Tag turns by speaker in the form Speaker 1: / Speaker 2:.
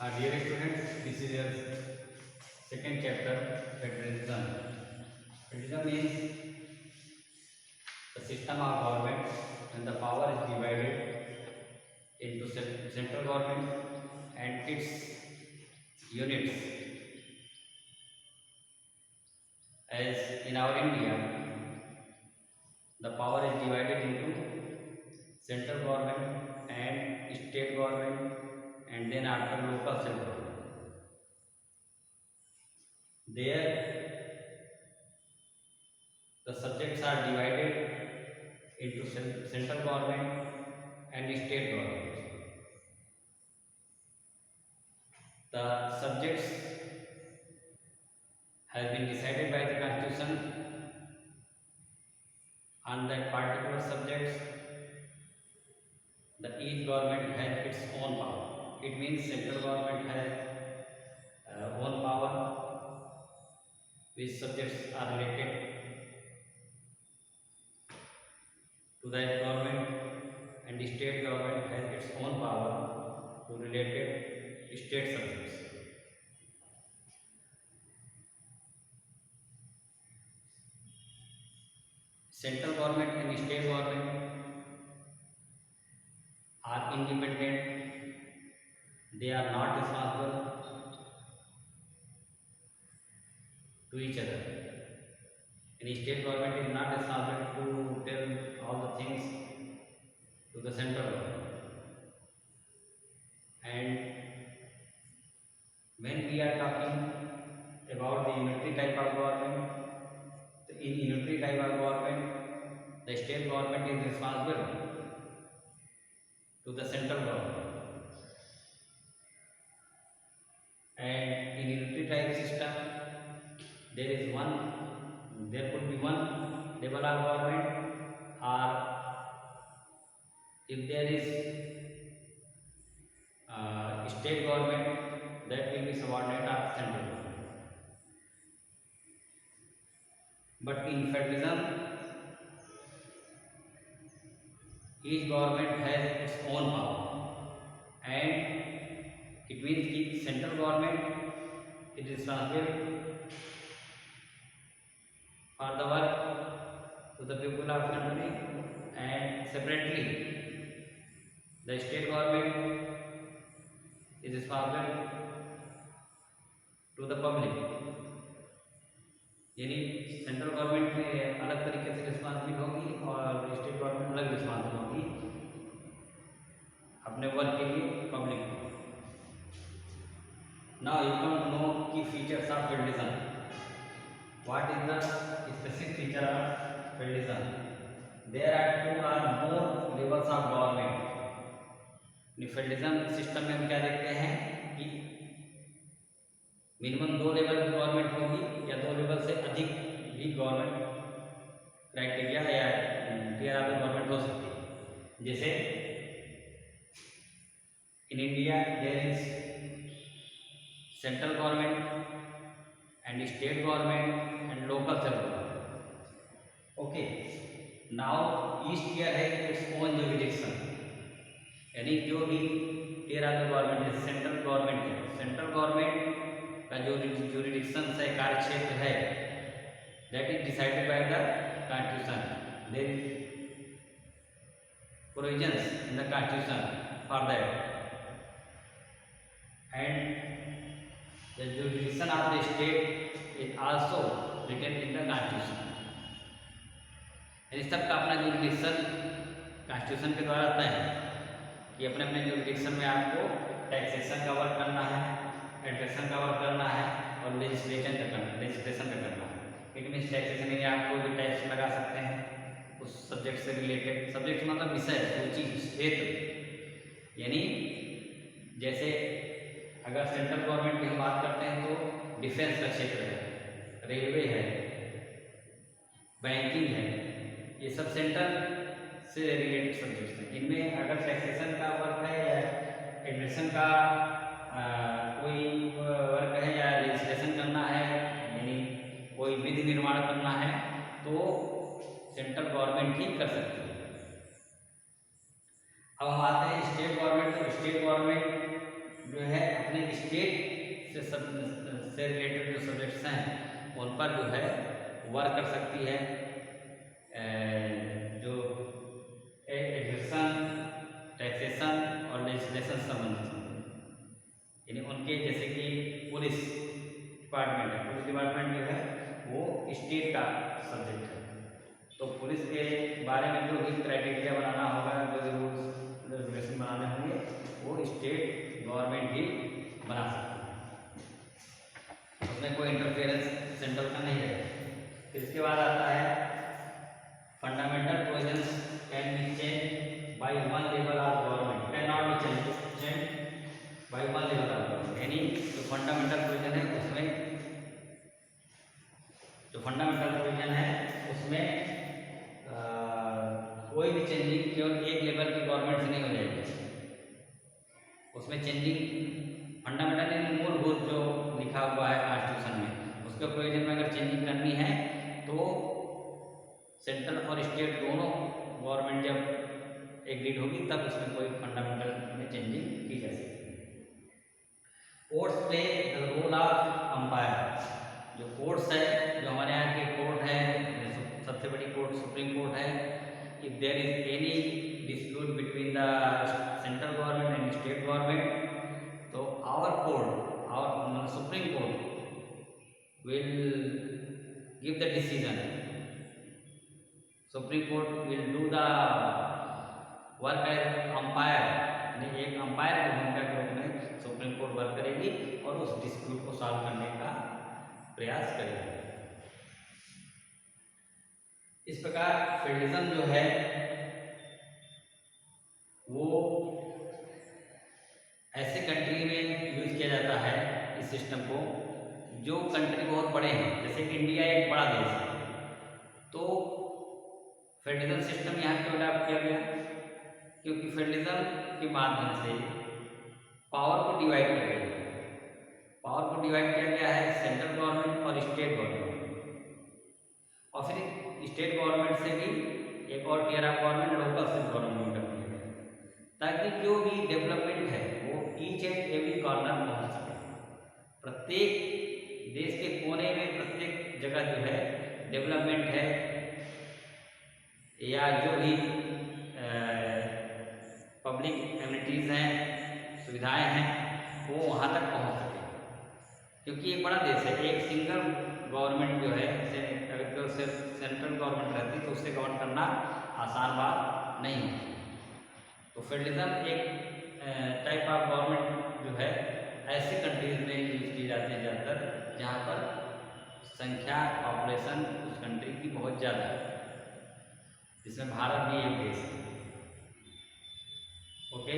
Speaker 1: Dear students, this is your second chapter, federalism. Federalism means the system of government and the power is divided into central government and its units. As in our India, the power is divided into central government and state government and then after local self-government. There the subjects are divided into central government and state government. The subjects have been decided by the constitution. On that particular subjects, the each government has its own power. It means central government has own power, which subjects are related to that government, and the state government has its own power to related state subjects. Central government and state government are independent. They are not responsible to each other. And state government is not responsible to tell all the things to the central government. And when we are talking about the unitary type of government, in unitary type of government, the state government is responsible to the central government. And in unitary type system, there could be one level of government, or if there is state government, that will be subordinate of central government. But in federalism, each government has its own power, and it means the central government is responsible for the work to the people of the country, and separately the state government is responsible to the public. यानी central government में अलग तरीके से responsible होगी और state government अलग responsible होगी अपने वर्क के लिए पब्लिक को. Now you come to know key features of federalism. What is the specific feature of federalism? There are two or more levels of government. Federalism system में हम क्या देखते हैं कि मिनिमम 2 लेवल की गवर्नमेंट होगी या 2 लेवल से अधिक भी गवर्नमेंट क्राइटेरिया या टियर ऑफ गवर्नमेंट हो सकती है. जैसे in India there is central government and state government and local self government. Okay, now each tier है इट्स ओन ज्यूरिडिक्शन. यानी जो भी टियर ऑफ गवर्नमेंट है, सेंट्रल गवर्नमेंट है, सेंट्रल गवर्नमेंट का जो ज्यूरिडिक्शन से कार्य क्षेत्र है, that is decided by the constitution. There is provisions in the constitution for that, and the jurisdiction of the state is also written in the constitution. यानी सबका अपना ज्यूरिडिक्शन कॉन्स्टिट्यूशन के द्वारा तय है कि अपने अपने ज्यूरिडिक्शन में आपको टैक्सेशन का वर्क करना है, एडमिशन का वर्क करना है और लेजिस्लेशन का करना है. इट मीन्स टैक्सेशन में आप कोई भी टैक्स लगा सकते हैं उस सब्जेक्ट से रिलेटेड. सब्जेक्ट मतलब विषय, सूची, क्षेत्र. यानी जैसे अगर सेंट्रल गवर्नमेंट की हम बात करते हैं तो डिफेंस का क्षेत्र है, रेलवे है, बैंकिंग है, ये सब सेंट्रल से रिलेटेड सब्जेक्ट्स हैं. इनमें अगर टैक्सेशन का वर्क है या एडमिशन का कोई वर्क है या रजिस्ट्रेशन करना है, यानी कोई विधि निर्माण करना है, तो सेंट्रल गवर्नमेंट ही कर सकती है. अब हम आते हैं स्टेट गवर्नमेंट. तो स्टेट गवर्नमेंट जो है अपने स्टेट से रिलेटेड जो सब्जेक्ट्स हैं उन पर जो है वर्क कर सकती है। जो एडमिशन, टैक्सेशन और लेजिस्लेशन संबंधित होंगे, यानी उनके जैसे कि पुलिस डिपार्टमेंट है, पुलिस डिपार्टमेंट जो है वो स्टेट का सब्जेक्ट है, तो पुलिस के बारे में जो भी क्राइटेरिया बनाना होगा, जो भी रूल्स रेगुलेशन बनाने होंगे वो स्टेट गवर्नमेंट ही बना सकती है, उसमें कोई इंटरफेरेंस सेंट्रल का नहीं है। फिर इसके बाद आता है fundamental provisions can be change by one level of government, can not be change by one level of government, यानी जो फंडामेंटल प्रोविजन है उसमें कोई भी चेंजिंग केवल एक लेवल की गवर्नमेंट से नहीं हो जाएगी, उसमें चेंजिंग फंडामेंटल मूलभूत जो लिखा हुआ है कॉन्स्टिट्यूशन में उसके प्रोविजन में अगर चेंजिंग करनी है तो सेंट्रल और स्टेट दोनों गवर्नमेंट जब एग्रीड होगी तब उसमें कोई फंडामेंटल में चेंजिंग की जा सकती है। Courts play the role of umpire, जो कोर्ट्स है, जो हमारे यहाँ के कोर्ट है, सबसे बड़ी कोर्ट सुप्रीम कोर्ट है, if there is any dispute between the central government and state government, so our court, our supreme court will give the decision, supreme court will do the work as umpire, यानी एक umpire की भूमिका के रूप में supreme court work करेगी और उस डिस्प्यूट को सॉल्व करने का प्रयास करेगी। इस प्रकार फेडरलिज्म जो है वो ऐसे कंट्री में यूज किया जाता है इस सिस्टम को जो कंट्री बहुत बड़े हैं, जैसे इंडिया एक बड़ा देश है, तो फेडरलिज्म सिस्टम यहाँ क्यों अडॉप्ट किया गया, क्योंकि फेडरलिज्म के माध्यम से पावर को डिवाइड किया गया, पावर को डिवाइड किया गया है सेंट्रल गवर्नमेंट और स्टेट गवर्नमेंट, और फिर स्टेट गवर्नमेंट से भी एक और tier of government local self government कर दिया गया, ताकि जो भी डेवलपमेंट है वो ईच एंड एवरी कॉर्नर पहुंच सके, प्रत्येक देश के कोने में प्रत्येक जगह जो है डेवलपमेंट है या जो भी पब्लिक एमिनिटीज़ हैं, सुविधाएं हैं, वो वहाँ तक पहुँच सके, क्योंकि एक बड़ा देश है, एक सिंगल गवर्नमेंट जो है, अगर सेंट्रल गवर्नमेंट रहती तो उससे गवर्न करना आसान बात नहीं है। तो फेडरलिज्म एक टाइप ऑफ गवर्नमेंट जो है ऐसे कंट्रीज में यूज की जाती है ज़्यादातर जहाँ पर संख्या पॉपुलेशन उस कंट्री की बहुत ज़्यादा है, जिसमें भारत भी एक देश है। ओके।